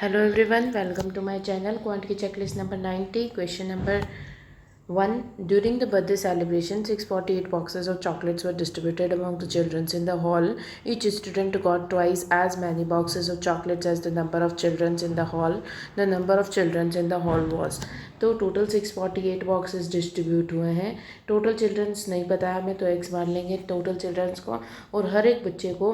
Hello everyone, welcome to my channel Quantity Checklist number 90. Question number 1. During the birthday celebration, 648 boxes of chocolates were distributed among the children in the hall. Each student got twice as many boxes of chocolates as the number of children in the hall. The number of children in the hall was. तो total 648 boxes distribute हुए हैं. Total childrens नहीं पता है हमें, तो x मान लेंगे टोटल चिल्ड्रंस को, और हर एक बच्चे को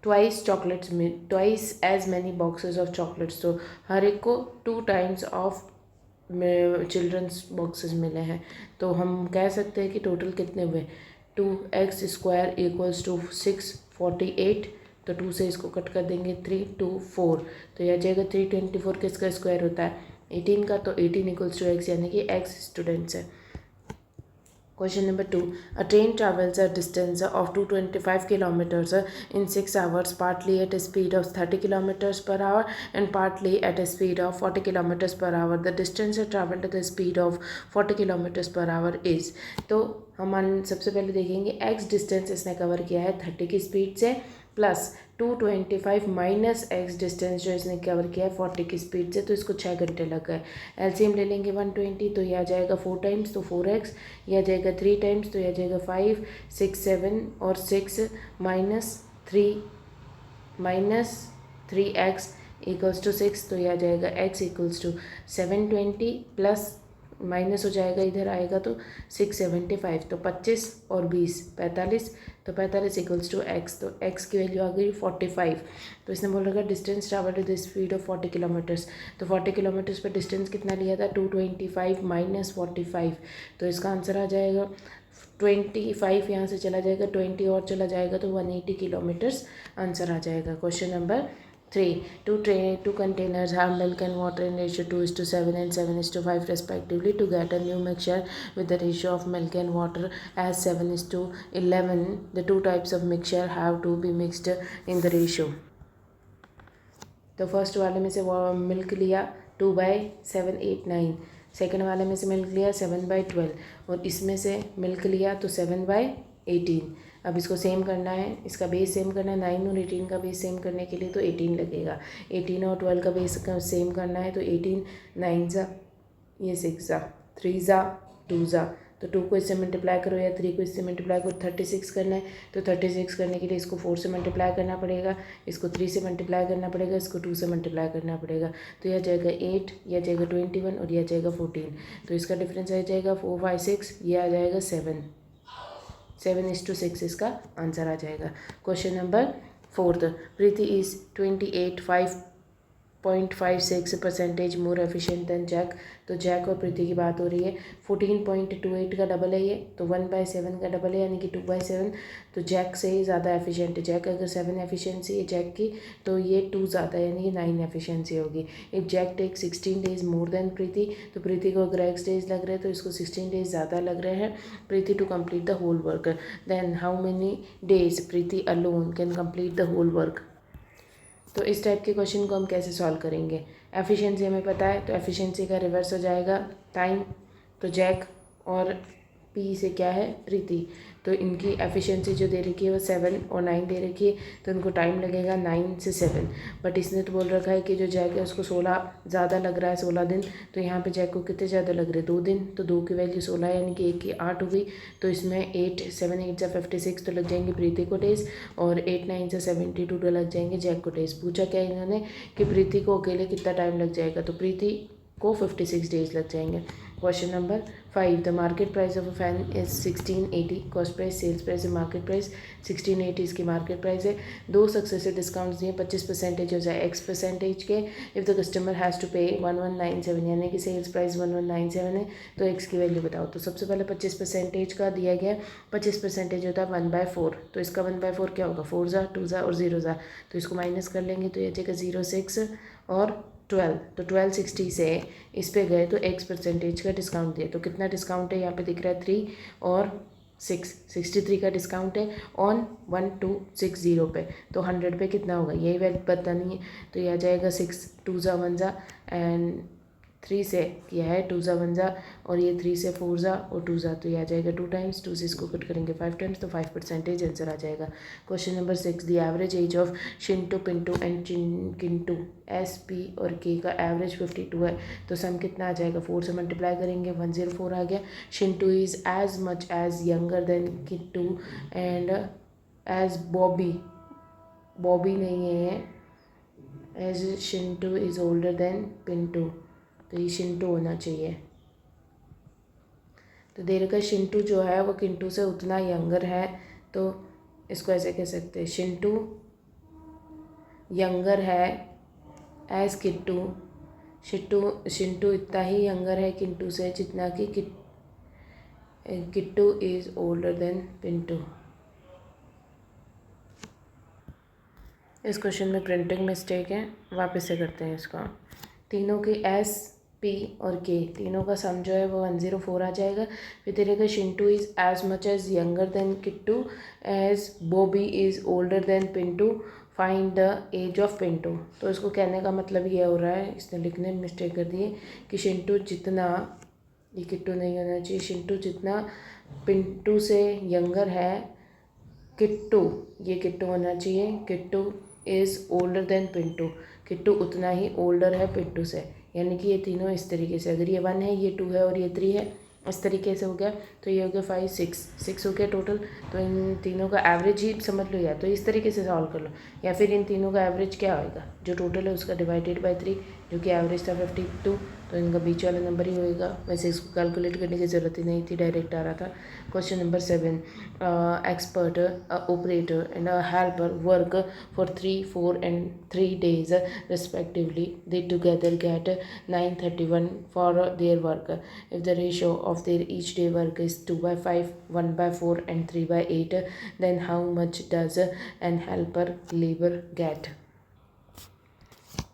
ट्वाइस चॉकलेट्स में twice as many boxes of chocolates, तो हर एक को 2 टाइम्स ऑफ चिल्ड्रंस बॉक्सेस मिले हैं. तो हम कह सकते हैं कि टोटल कितने हुए, 2x² इक्वल्स टू 648. तो 2 से इसको कट कर देंगे, 3 2 4, तो यह जाएगा 324. किसका स्क्वायर होता है 18 का, तो 18 इक्वल्स टू x, यानी कि x स्टूडेंट्स है. Question number 2. A train travels a distance of 225 kilometers in 6 hours, partly at a speed of 30 kilometers per hour and partly at a speed of 40 kilometers per hour. The distance traveled at the speed of 40 kilometers per hour is. तो हम सबसे पहले देखेंगे x distance इसने cover किया है 30 की speed से, प्लस 225 माइनस एक्स डिस्टेंस जो इसने कवर किया है 40 की स्पीड से, तो इसको 6 घंटे लग गए. एलसीएम ले लेंगे 120, तो यह आ जाएगा 4 टाइम्स, तो 4x. यह आ जाएगा 3 टाइम्स, तो यह आ जाएगा 5 6 7 और 6 माइनस 3x इक्वल्स टू 6, तो यह आ जाएगा x equals to 720 plus minus हो जाएगा, इधर आएगा तो 675, तो 25 और 20 45, तो 45 इक्वल्स टू x, तो x की वैल्यू आ गई 45. तो इसने बोल रखा distance travel with the speed of 40 kilometres, तो 40 किलोमीटर्स पर डिस्टेंस कितना लिया था 225 माइनस 45, तो इसका आंसर आ जाएगा 25. यहाँ से चला जाएगा 20 और चला जाएगा तो 180 किलोमीटर्स आंसर आ जाएगा. Question number 3. Two containers have milk and water in ratio 2:7 and 7:5 respectively. To get a new mixture with the ratio of milk and water as 7:11, the two types of mixture have to be mixed in the ratio. तो first वाले में से milk लिया 2/7 8 9, second वाले में से milk लिया 7/12, और इसमें से मिल्क लिया तो 7/18. अब इसको सेम करना है, इसका बेस सेम करना है. 9 और 18 का बेस सेम करने के लिए तो 18 लगेगा. 18 और 12 का बेस सेम करना है तो 18 9 ज़ा, ये 6 ज़ा, 3 ज़ा 2 ज़ा, तो 2 को इससे मल्टीप्लाई करो या 3 को इससे मल्टीप्लाई करो. 36 करना है, तो 36 करने के लिए इसको 4 से मल्टीप्लाई करना पड़ेगा, इसको 3 से मल्टीप्लाई करना पड़ेगा, इसको 2 से मल्टीप्लाई करना पड़ेगा. तो यह जाएगा 8, यह जाएगा 21 और यह जाएगा 14. तो इसका डिफरेंस आ जाएगा 4 5 6, यह आ जाएगा 7:6 इसका आंसर आ जाएगा. Question number 4. Preeti is 28.56% more efficient than Jack. तो जैक और प्रीति की बात हो रही है. 14.28 का डबल है ये, तो 1/7 का डबल है, यानी कि 2/7. तो जैक से ज़्यादा एफिशिएंट है. जैक अगर 7 एफिशिएंसी है जैक की, तो ये 2 ज़्यादा है, यानी कि 9 एफिशिएंसी होगी. If Jack take 16 days more than Preeti, तो प्रीति को अगर एक्स डेज लग रहे हैं तो इसको 16 डेज ज़्यादा लग रहे हैं Preeti to complete the whole work. Then how many days Preeti alone can complete the whole work. तो इस टाइप के क्वेश्चन को हम कैसे सॉल्व करेंगे. एफिशिएंसी हमें पता है, तो एफिशिएंसी का रिवर्स हो जाएगा टाइम. तो जैक और पी से क्या है प्रीति, तो इनकी एफिशिएंसी जो दे रखी है वो 7 और 9 दे रखी है, तो इनको टाइम लगेगा 9 से 7. बट इसने तो बोल रखा है कि जो जैक है उसको 16 ज़्यादा लग रहा है, 16 दिन. तो यहाँ पे जैक को कितने ज़्यादा लग रहे हैं 2 दिन, तो 2 की वैल्यू 16 यानी कि 1 की 8 हो गई. तो इसमें 8 7 8 से 56 तो लग जाएंगे प्रीति को डेज, और 8 9 से 72 तो लग जाएंगे जैक को डेज. पूछा क्या इन्होंने कि प्रीति को अकेले कितना टाइम लग जाएगा, तो प्रीति को 56 डेज लग जाएंगे. Question number 5. The market price of a fan is 1680. Cost price, sales price, market price 1680 इसकी मार्केट प्राइस है. 2 सक्सेसिव डिस्काउंट्स दिए 25% हो जाए x परसेंटेज के. If the customer has to pay 1197, यानी कि सेल्स प्राइस 1197 है, तो x की वैल्यू बताओ. तो सबसे पहले 25% का दिया गया, 25% होता है 1/4, तो इसका 1/4 क्या होगा 4 ज़ा 2 ज़ा और 0 ज़ा, तो इसको माइनस कर लेंगे तो ये जाएगा 0 6 और 12. तो 1260 से इस पे गए तो x परसेंटेज का डिस्काउंट दिया. तो कितना डिस्काउंट है यहाँ पे दिख रहा है 3 और 6, 63 का डिस्काउंट है ऑन 1260 पे. तो 100 पे कितना होगा यही वैल्यू बतानी है. तो यह आ जाएगा 6 2 ज़ा 1 ज़ा एंड 3 से किया है, 2 ज़ा 1 ज़ा, और ये 3 से 4 ज़ा और 2 ज़ा, तो ये आ जाएगा 2 टाइम्स, 2 से इसको कट करेंगे 5 टाइम्स, तो 5% आंसर आ जाएगा। Question number 6, the average age of Shintu, Pintu and Kintu S, P और के का एवरेज 52 है, तो सम कितना आ जाएगा? 4 से मल्टीप्लाई करेंगे, 104 आ गया। Shintu is as much as younger than Kintu and as Bobby, Bobby नहीं है, as Shintu is older than Pintu, तो ये शिंटू होना चाहिए। तो दे रखा शिंटू जो है वो किंटू से उतना यंगर है, तो इसको ऐसे कह सकते हैं, शिंटू यंगर है एज किट्टू, शिंटू इतना ही यंगर है किंटू से जितना कि Kittu is older than Pintu. इस क्वेश्चन में प्रिंटिंग मिस्टेक है, वापस से करते हैं इसको। तीनों की एस, पी और के तीनों का सम जो है वो 104 आ जाएगा। फिर तेरे का Shintu is as much as younger than Kittu as Bobby is older than Pintu, find the age of Pintu. तो इसको कहने का मतलब ये हो रहा है, इसने लिखने में मिस्टेक कर दी है कि शिंटू जितना, ये किट्टू नहीं होना चाहिए, शिंटू जितना पिंटू से यंगर है, किट्टू, ये किट्टू होना चाहिए, Kittu is older than Pintu, Kittu उतना ही ओल्डर है पिंटू से, यानी कि ये तीनों इस तरीके से, अगर ये 1 है, ये 2 है और ये 3 है, इस तरीके से हो गया, तो ये हो गया 5 6 हो गया टोटल। तो इन तीनों का एवरेज ही समझ लो, या तो इस तरीके से सॉल्व कर लो, या फिर इन तीनों का एवरेज क्या होएगा, जो टोटल है उसका डिवाइडेड बाई 3, जो कि एवरेज था 52, तो इनका बीच वाला नंबर ही होएगा। वैसे इसको कैलकुलेट करने की ज़रूरत ही नहीं थी, डायरेक्ट आ रहा था। Question number 7, expert, operator and a helper work for 3, 4 and 3 days respectively. They together get 931 for their work. If the ratio of their each day work is 2/5, 1/4 and 3/8, then how much does an helper labor get?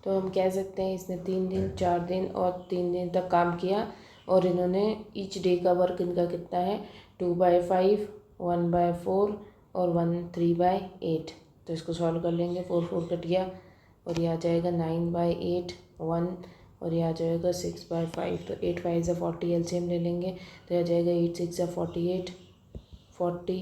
तो हम कह सकते हैं इसने 3 दिन, 4 दिन और 3 दिन तक काम किया, और इन्होंने ईच डे का वर्क इनका कितना है, 2/5, 1/4 और 3/8। तो इसको सॉल्व कर लेंगे, 4 4 कट गया और ये आ जाएगा 9/8, 1 और ये आ जाएगा 6/5, तो 8 5 से 40 एलसीएम ले लेंगे, तो ये आ जाएगा 8 6 से 48, 40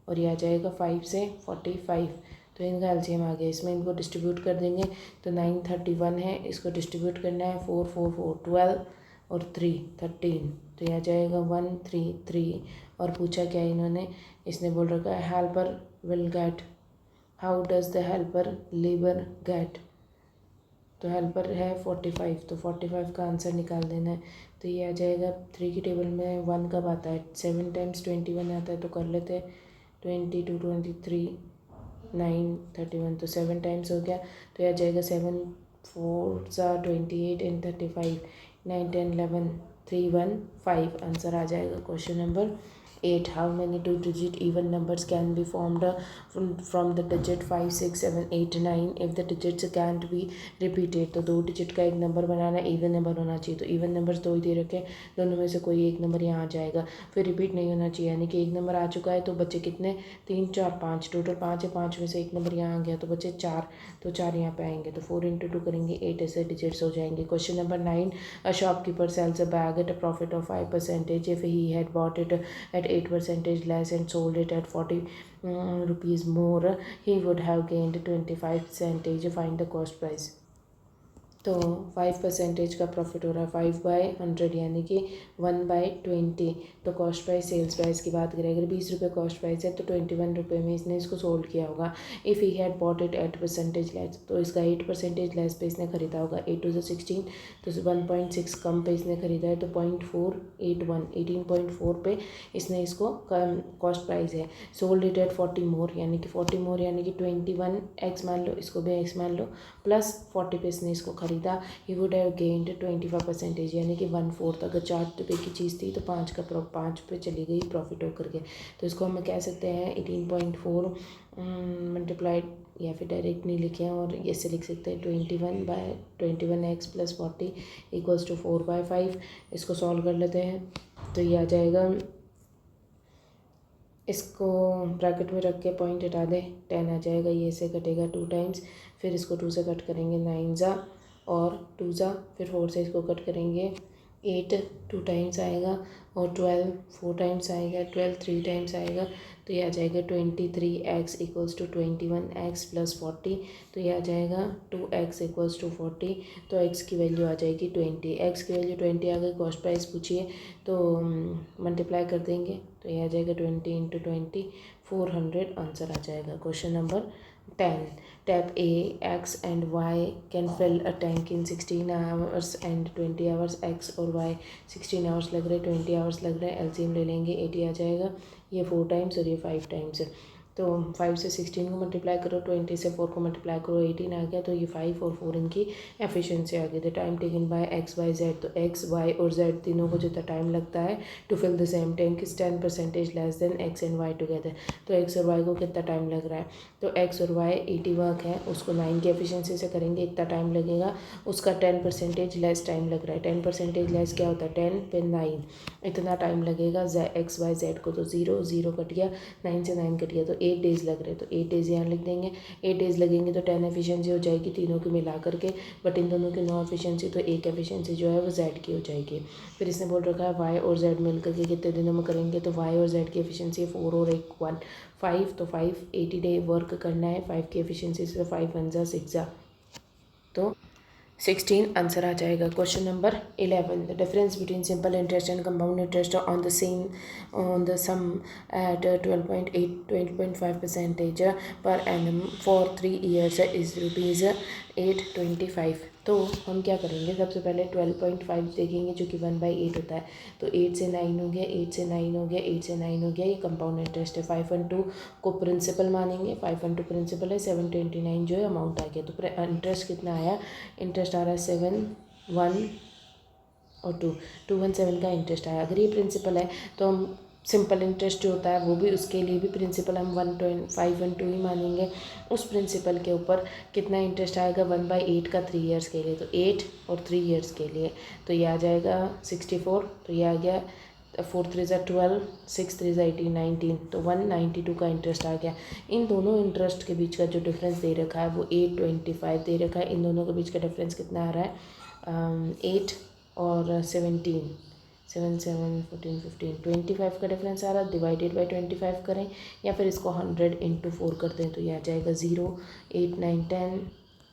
और ये आ जाएगा 5 से 45, तो इनका एलसीएम आ गया। इसमें इनको डिस्ट्रीब्यूट कर देंगे, तो 931 है, इसको डिस्ट्रीब्यूट करना है 4 4 4 12 और 3 13, तो यह आ जाएगा 1 3 3। और पूछा क्या इन्होंने, इसने बोल रखा है helper will get, how does the helper labour get, तो हेल्पर है 45, तो 45 का आंसर निकाल देना है। तो ये आ जाएगा 3 की टेबल में 1 कब आता है, 7 टाइम्स 21 आता है, तो कर लेते हैं 22 23 9 31, तो 7 टाइम्स हो गया, तो यह आ जाएगा 7 4 सा 28 एंड 35, 9 10 11 3 1 5 आंसर आ जाएगा। Question number 8, how many 2-digit even numbers can be formed from the digit 5 6 7 8 9 if the digits can't be repeated। तो 2 डिजिट का एक नंबर बनाना, इवन नंबर होना चाहिए, तो इवन नंबर्स 2 ही दे रखे, दोनों में से कोई एक नंबर यहाँ आ जाएगा, फिर रिपीट नहीं होना चाहिए, यानी कि एक नंबर आ चुका है, तो बच्चे कितने, 3 4 5, टोटल 5 है, 5 में से एक नंबर यहाँ आ गया, तो बच्चे 4, तो 4 यहाँ पे आएंगे, तो 4 × 2 करेंगे 8, ऐसे डिजिट्स हो जाएंगे। Question number 9, a shopkeeper sells a bag at a profit of 5% if he had bought it at 8% less and sold it at 40 rupees more, he would have gained 25%. Find the cost price। तो 5% का profit हो रहा है 5/100, यानी कि 1/20, तो cost price sales price की बात करें, अगर 20 रुपये कॉस्ट प्राइस है तो 21 रुपये में इसने इसको सोल्ड किया होगा। If he had bought it at % less, तो इसका 8% लेस पे इसने ख़रीदा होगा, 8 2 16, तो 1.6 कम पे इसने ख़रीदा है, तो 0.481 18.4 पे इसने इसको कॉस्ट प्राइस है। सोल्ड इट एट 40 मोर, यानी कि 40 मोर यानी कि 21x मान लो, इसको भी x मान लो, प्लस 40 पे इसने इसको खरीदा, ही वुड हैव गेन्ड 25%, यानी कि 1/4। अगर 4 रुपये की चीज़ थी तो 5 पे चली गई प्रॉफिट होकर के, तो इसको हम कह सकते हैं 18.4 मल्टीप्लाइड, या फिर डायरेक्ट नहीं लिखे और ऐसे लिख सकते हैं 21/21x प्लस 40 इक्वल्स टू 4/5। इसको सॉल्व कर लेते हैं, तो ये आ जाएगा, इसको ब्रैकेट में रख के पॉइंट हटा दे, 10 आ जाएगा, ये से कटेगा 2 टाइम्स, फिर इसको 2 से कट करेंगे 9 ज़ा और 2 ज़ा, फिर 4 से इसको कट करेंगे 8 2 टाइम्स आएगा, और 12 4 टाइम्स आएगा, 12 3 टाइम्स आएगा, तो ये आ जाएगा 23x equals to 21x plus 40, तो ये आ जाएगा 2x इक्वल्स टू 40, तो x की वैल्यू आ जाएगी 20, x की वैल्यू 20 आ गई। कॉस्ट प्राइस पूछिए तो मल्टीप्लाई कर देंगे, तो ये आ जाएगा 20 इंटू 20 400 आंसर आ जाएगा। Question number 10, Tab A, X and Y can fill a tank in 16 hours and 20 hours, X और Y 16 आवर्स लग रहे, 20 आवर्स लग रहे हैं, एलसीएम ले लेंगे 80 आ जाएगा, ये 4 टाइम्स और ये 5 टाइम्स है, तो 5 से 16 को मल्टीप्लाई करो, 20 से 4 को मल्टीप्लाई करो, 18 आ गया, तो ये 5 और 4 इनकी एफिशिएंसी आ गई। The time taken by X Y Z, तो एक्स वाई और जेड तीनों को जितना टाइम लगता है to fill the same tank is 10% less than X and Y together, तो एक्स और वाई को कितना टाइम लग रहा है, तो एक्स और वाई 80 वर्क है, उसको 9 की एफिशिएंसी से करेंगे, इतना टाइम लगेगा, उसका 10% लेस टाइम लग रहा है, 10% लेस क्या होता है 10 पे 9, इतना टाइम लगेगा एक्स वाई जेड को, तो 0 0 कट गया, 9 से 9 कट गया, तो 8 डेज़ लग रहे हैं, तो 8 डेज़ यहाँ लिख देंगे, 8 डेज़ लगेंगे तो 10 एफिशिएंसी हो जाएगी तीनों की मिला करके, बट इन दोनों की 9 एफिशिएंसी, तो एक एफिशिएंसी जो है वो जेड की हो जाएगी। फिर इसने बोल रखा है वाई और जेड मिल करके कितने दिनों में करेंगे, तो वाई और जेड की एफिशिएंसी 4 और 1 1 5, तो 5 80 डे वर्क करना है, 5 की एफिशिएंसी से 5 1 जा 6 जा, तो 16 आंसर आ जाएगा। Question number 11, the difference between simple interest and compound interest on the same on the sum at 12.8 20.5% per annum for 3 years is ₹825, तो हम क्या करेंगे, सबसे पहले 12.5 देखेंगे जो कि 1/8 होता है, तो 8 से 9 हो गया, 8 से 9 हो गया, 8 से 9 हो गया, ये कंपाउंड इंटरेस्ट है। 512 को प्रिंसिपल मानेंगे, 512 प्रिंसिपल है, 729 जो है अमाउंट आ गया, तो इंटरेस्ट कितना आया, इंटरेस्ट आ रहा है 7 1 और 2 217 का इंटरेस्ट आया। अगर ये प्रिंसिपल है तो हम सिंपल इंटरेस्ट जो होता है वो भी उसके लिए भी प्रिंसिपल हम 512 ही मानेंगे, उस प्रिंसिपल के ऊपर कितना इंटरेस्ट आएगा 1/8 का 3 ईयर्स के लिए, तो 8 और 3 ईयर्स के लिए, तो ये आ जाएगा 64, तो ये आ गया 4 3 ज़ा 12 6 3 ज़ा 18 19, तो 192 का इंटरेस्ट आ गया। इन दोनों इंटरेस्ट के बीच का जो डिफरेंस दे रखा है वो 825 दे रखा है, इन दोनों के बीच का डिफरेंस कितना आ रहा है 8 और 17 7 7 14 15 25 का डिफरेंस आ रहा है, डिवाइडेड बाई 25 करें या फिर इसको 100 इंटू 4 कर दें, तो ये आ जाएगा 0 8 9 10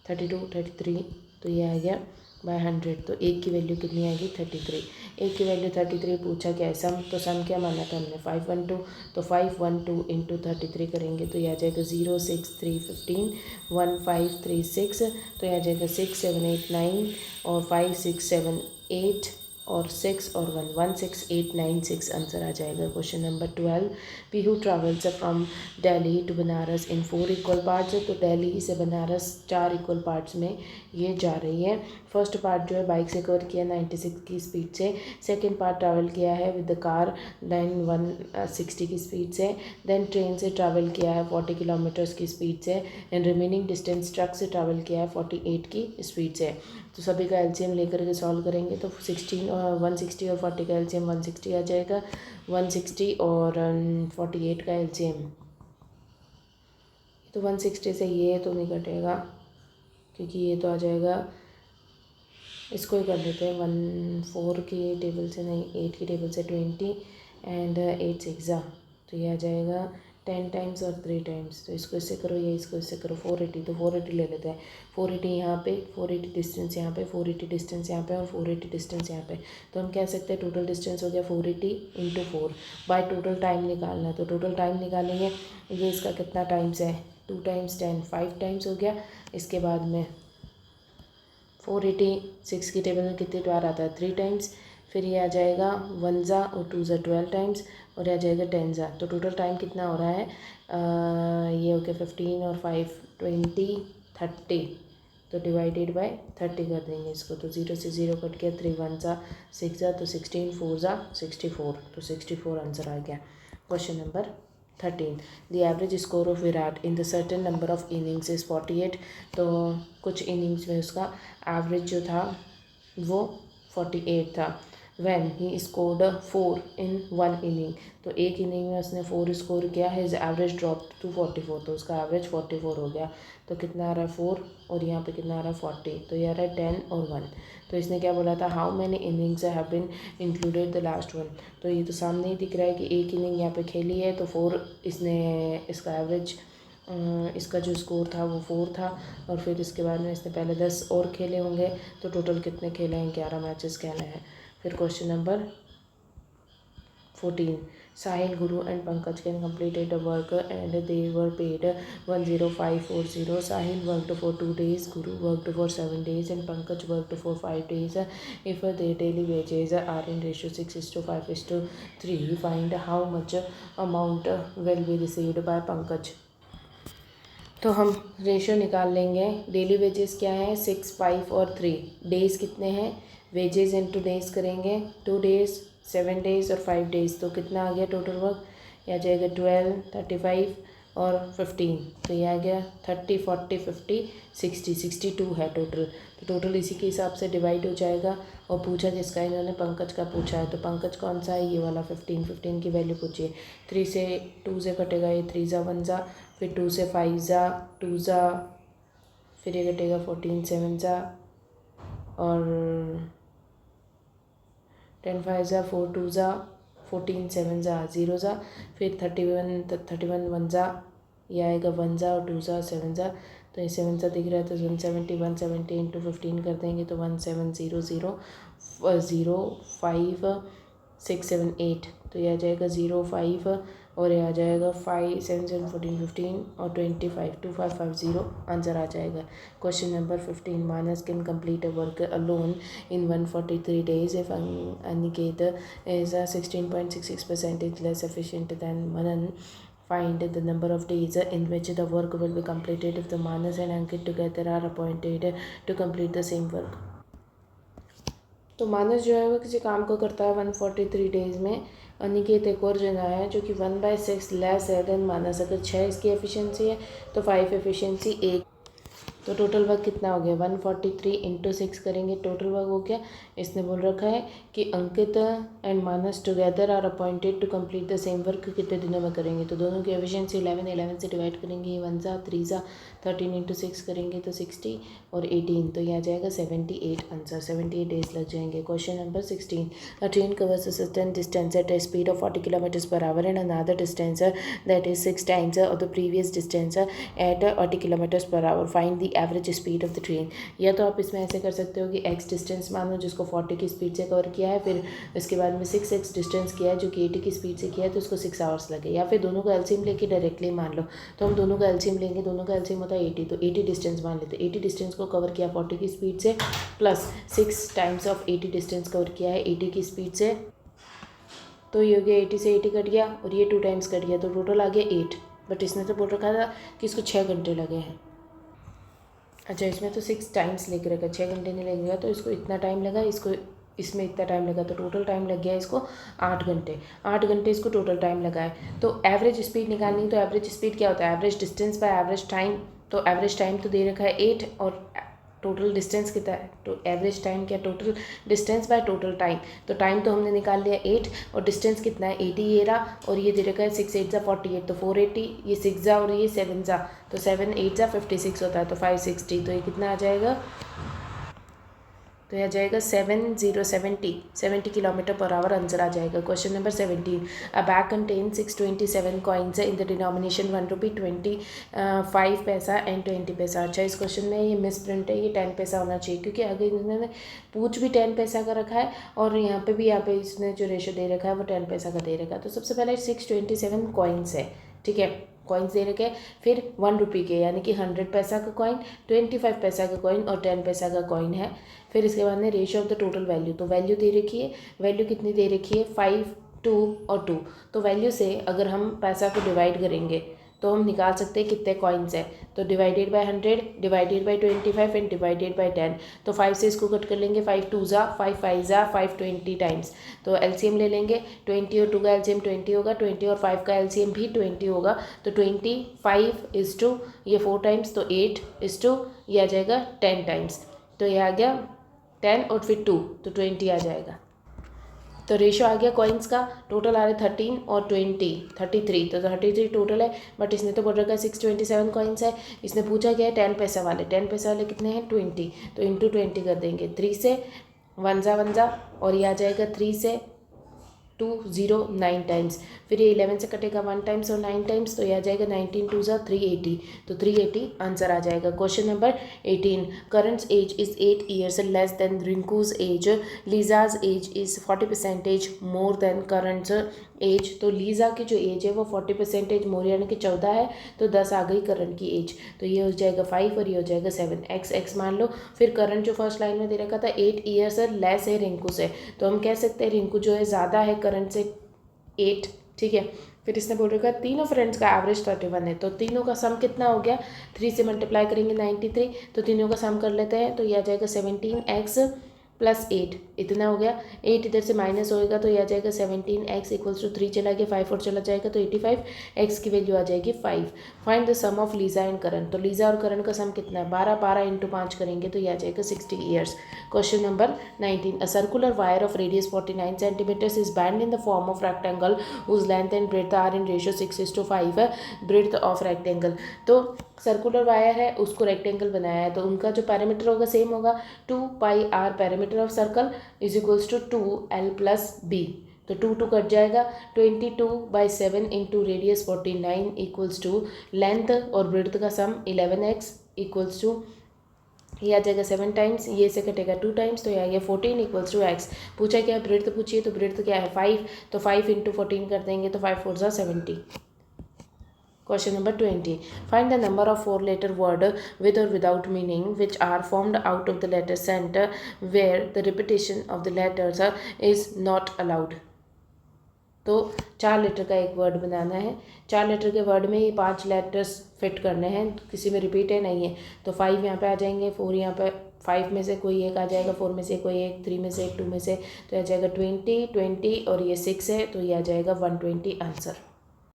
32 33, तो ये आ गया बाय 100, तो एक की वैल्यू कितनी आएगी 33, एक की वैल्यू 33 पूछा क्या है सम, तो सम क्या माना था हमने 512, तो 512 इंटू 33 करेंगे तो ये आ जाएगा 0 6 3 15 1 5 3 6, तो ये आ जाएगा 6 7 8 9 और 5 6 7 8 और 6 और 1 1 6 8 9 6 आंसर आ जाएगा। Question number 12, Pihu travels from Delhi to Banaras in 4 equal parts, तो दिल्ली से बनारस 4 इक्वल पार्ट्स में ये जा रही है। फर्स्ट पार्ट जो है बाइक से कवर किया 96 की स्पीड से, सेकंड पार्ट ट्रैवल किया है विद द कार देन 160 की स्पीड से, देन ट्रेन से ट्रैवल किया है 40 किलोमीटर्स की स्पीड से, एंड रिमेनिंग डिस्टेंस ट्रक से ट्रैवल किया है 48 की स्पीड से। तो सभी का एलसीएम लेकर के सॉल्व करेंगे, तो 16 और 160 और 40 का एलसीएम 160 आ जाएगा, 160 और 48 का एलसीएम, तो 160 से ये तो नहीं कटेगा क्योंकि ये तो आ जाएगा, इसको ही कर देते हैं 4 की टेबल से नहीं 8 की टेबल से 20 एंड 8 6 तो ये आ जाएगा 10 टाइम्स और 3 टाइम्स, तो इसको इससे करो या इसको इससे करो 480, तो 480 ले लेते हैं, 480 यहाँ पे 480 डिस्टेंस यहाँ पे 480 डिस्टेंस यहाँ पे और 480 डिस्टेंस यहाँ पे, तो हम कह सकते हैं टोटल डिस्टेंस हो गया 480 इंटू 4 बाय टोटल टाइम निकालना है, तो टोटल टाइम निकालेंगे, ये इसका कितना टाइम्स है 2 टाइम्स 10 5 टाइम्स हो गया। इसके बाद में 486 की टेबल में कितनी बार आता है 3 टाइम्स, फिर ये आ जाएगा 1 ज़ा और 2 ज़ा 12 टाइम्स और ये आ जाएगा 10 ज़ा, तो टोटल टाइम कितना हो रहा है ये हो गया 15 और 5 20 30, तो डिवाइडेड बाय 30 कर देंगे इसको, तो 0 से 0 कट गया 3 1 ज़ा 6 ज़ा, तो 16 4 ज़ा 64, तो 64 आंसर आ गया। Question number 13, the average score of Virat in the certain number of innings is 48, तो कुछ इनिंग्स में उसका एवरेज जो था वो 48 था, when he scored 4 in 1 inning. तो एक इनिंग में उसने 4 स्कोर किया, हिज एवरेज ड्रॉप टू 44, तो उसका एवरेज 44 हो गया। तो कितना आ रहा है 4 और यहाँ पे कितना आ रहा है 40, तो ये आ रहा है 10 और 1। तो इसने क्या बोला था, how many innings have been included the last one. तो ये तो सामने ही दिख रहा है कि एक इनिंग यहाँ पे खेली है, तो 4 इसने इसका एवरेज इसका जो स्कोर था वो 4 था, और फिर इसके बाद में इसने पहले 10 और खेले होंगे, तो टोटल कितने खेले हैं, 11 मैचेस खेले हैं। फिर question number 14, Sahil, Guru and Pankaj can completed the work and they were paid 10540. Sahil worked for 2 days, Guru worked for 7 days and Pankaj worked for 5 days. If their daily wages are in ratio 6:5:3, find how much amount will be received by Pankaj. तो हम ratio निकाल लेंगे। Daily wages क्या है, 6, 5 और 3। Days कितने हैं, wages into days करेंगे, 2 डेज़, 7 डेज़ और 5 डेज़। तो कितना आ गया टोटल वर्क, यह आ जाएगा 12, 35 और 15। तो यह आ गया 30, 40, 50, 60, 62 है टोटल। तो टोटल इसी के हिसाब से डिवाइड हो जाएगा। और पूछा जिसका, इन्होंने पंकज का पूछा है, तो पंकज कौन सा है, ये वाला 15 की वैल्यू पूछिए। 3 से 2 से कटेगा, ये 3 ज़ा 1 ज़ा, फिर 2 से 5 ज़ा 2 ज़ा, फिर ये कटेगा 14 7 ज़ा, और 10 5 ज़ा 4 2 ज़ा, 14 7 ज़ा 0 ज़ा, फिर 31 1 ज़ा, ये आएगा 1 ज़ा और 2 ज़ा 7 ज़ा। तो ये 7 ज़ा दिख रहा है, तो 170 इंटू 15 कर देंगे, तो 1700 0 5 6 7 8। तो ये आ जाएगा 0 5 और ये आ जाएगा 5 7 7 14 15 और 25 2550 आंसर आ जाएगा। Question number 15, Manas can complete a work alone in 143 days if Aniket is 16.66% less efficient than Manan. Find the number of days in which the work will be completed if the Manas and Ankit together are appointed to complete the same work. तो मानस जो है वो किसी काम को करता है 143 days में। अनिकेत एक और जना है जो कि 1/6 लेस है देन मानस। अगर 6 इसकी एफिशिएंसी है तो 5 एफिशिएंसी 1। तो टोटल वर्क कितना हो गया, 143 इंटू 6 करेंगे, टोटल वर्क हो गया। इसने बोल रखा है कि Ankit and Manas together are appointed to complete the same work, कितने दिनों में करेंगे। तो दोनों की एफिशिएंसी 11 से डिवाइड करेंगे, ये 1 ज़ा 3 ज़ा 13 इंटू 6 करेंगे तो 60 और 18, तो यहाँ जाएगा 78 आंसर। 78 डेज लग जाएंगे। Question number 16, a train covers a certain distance at a speed of 40 km/h and another distance that is 6 times of the previous distance at 80 km/h. Find the average speed of the train. या तो आप इसमें ऐसे कर सकते हो कि x distance मानो जिसको 40 की स्पीड से कवर किया है, फिर इसके बाद में 6x डिस्टेंस किया है जो कि 80 की स्पीड से किया है, तो उसको 6 आवर्स लगे। या फिर दोनों का एलसीएम लेके डायरेक्टली मान लो, तो हम दोनों का एलसीएम लेंगे, दोनों का एलसीएम होता है 80, तो 80 डिस्टेंस मान लेते हैं। 80 डिस्टेंस को कवर किया 40 की स्पीड से, plus 6 times of 80 distance cover किया है 80 की स्पीड से, तो ये हो गया 80 से 80 कट गया और ये 2 टाइम्स कट गया, तो टोटल आ गया 8। बट इसने तो बोल रखा था कि इसको 6 घंटे लगे हैं। अच्छा, इसमें तो 6 टाइम्स लेके रखा, 6 घंटे नहीं लगेगा, तो इसको इतना टाइम लगा, इसको इसमें इतना टाइम लगा, तो टोटल टाइम लग गया इसको 8 घंटे। 8 घंटे इसको टोटल टाइम लगा है। तो एवरेज स्पीड निकालनी, तो एवरेज स्पीड क्या होता है, average distance by average time. तो एवरेज टाइम तो दे रखा है 8 और टोटल डिस्टेंस कितना है, तो एवरेज टाइम क्या, total distance by total time. तो टाइम तो हमने निकाल लिया 8 और डिस्टेंस कितना है 80 ये रहा, और ये दे रखा है 6 8 ज़ा 48, तो 480, ये 6 ज़ा और ये 7 ज़ा, तो 7 8 ज़ा 56 होता है, तो 560। तो ये कितना आ जाएगा, तो यह जाएगा 70 किलोमीटर पर आवर आंसर आ जाएगा। Question number 17, a bag contain 627 coins in the denomination 1 रुपी 25 पैसा एंड 20 पैसा। अच्छा, इस क्वेश्चन में ये मिस प्रिंट है, ये 10 पैसा होना चाहिए, क्योंकि अगर इन्होंने पूछ भी 10 पैसा का रखा है और यहाँ पे इसने जो रेशो दे रखा है वो 10 पैसा का दे रखा है। तो सबसे पहले 627 कॉइन्स है, ठीक है, कॉइन्स दे रखे, फिर 1 रुपी के यानी कि 100 पैसा का कॉइन, 25 पैसा का कॉइन और 10 पैसा का कॉइन है। फिर इसके बाद में ratio of the total value, तो वैल्यू दे रखी है, वैल्यू कितनी दे रखी है 5 2 और 2। तो वैल्यू से अगर हम पैसा को डिवाइड करेंगे तो हम निकाल सकते हैं कितने कॉइन्स है, तो divided by 100 divided by 25 and divided by 10। तो 5 से इसको कट कर लेंगे, 5 2 ज़ा 5 5 ज़ा 5 20 टाइम्स। तो एलसीएम ले लेंगे, 20 और 2 का एलसीएम 20 होगा, 20 और 5 का एलसीएम भी 20 होगा, तो 25 ये 4 टाइम्स, तो 8 ये आ जाएगा 10 टाइम्स। तो ये आ गया 10 और फिर 2, तो 20 आ जाएगा। तो रेशो आ गया कॉइन्स का, टोटल आ रहा है 13 और 20 33, तो 33 टोटल है, बट इसने तो बोल रखा है 627 कॉइन्स है। इसने पूछा गया है 10 पैसा वाले, 10 पैसा वाले कितने हैं 20, तो इंटू 20 कर देंगे, 3 से 1 जा और ये आ जाएगा 3 से 209 टाइम्स, फिर ये 11 से कटेगा 1 टाइम्स और 9 टाइम्स, तो ये आ जाएगा 19 2 जा 380, तो 380 आंसर आ जाएगा। Question number 18, Karan's age is 8 years less than Rinku's age, Lisa's age is 40% more than Karan's age. तो लीजा की जो एज है वो 40% मोर यानी कि 14 है, तो 10 आ गई करंट की एज, तो ये हो जाएगा 5 और ये हो जाएगा 7, x मान लो। फिर करंट जो फर्स्ट लाइन में दे रखा था 8 ईयर्स लेस है रिंकू से, तो हम कह सकते हैं रिंकू जो है ज़्यादा है करंट से 8, ठीक है। फिर इसने बोल रखा तीनों फ्रेंड्स का एवरेज 31 है, तो तीनों का सम कितना हो गया, 3 से मल्टीप्लाई करेंगे 93, तो तीनों का सम कर लेते हैं, तो यह आ जाएगा 17x प्लस 8, इतना हो गया। 8 इधर से माइनस होएगा तो यह आ जाएगा 17x इक्वल्स टू 3 चला गया, 5 और चला जाएगा तो 85, x की वैल्यू आ जाएगी 5। Find the sum of Lisa and current, तो लीजा और करंट का सम कितना है 12, 12 इंटू 5 करेंगे तो यह आ जाएगा 60 years. Question number 19, a circular wire of radius 49 centimetres is bend in the form of rectangle whose length and breadth are in ratio 6:5 breadth of rectangle. तो सर्कुलर वायर है उसको रेक्टेंगल बनाया है, तो उनका जो पैरामीटर होगा सेम होगा, 2 pi r parameter of circle is equals to 2l plus b, तो 2 कट जाएगा, 22/7 into radius 49 equals to length और ब्रेड्थ का सम 11x इक्वल्स टू ये आ जाएगा 7 टाइम्स, ये से कटेगा 2 टाइम्स, तो ये आ गया 14 इक्वल्स टू x। पूछा क्या है ब्रेड्थ पूछिए, तो ब्रेड्थ क्या है 5, तो 5 इंटू 14 कर देंगे तो 5 4 70। Question number 20. Find the number of 4-letter word with or without meaning which are formed out of the letter center where the repetition of the letters is not allowed. तो 4 letter का एक word बनाना है, 4 letter के word में ये 5 letters fit करने हैं, किसी में रिपीट है नहीं है, तो 5 यहाँ पे आ जाएंगे, 4 यहाँ पे, 5 में से कोई एक आ जाएगा, 4 में से कोई एक, 3 में से एक, 2 में से, तो आ जाएगा 20 20 और ये 6 है तो ये आ जाएगा 120 आंसर।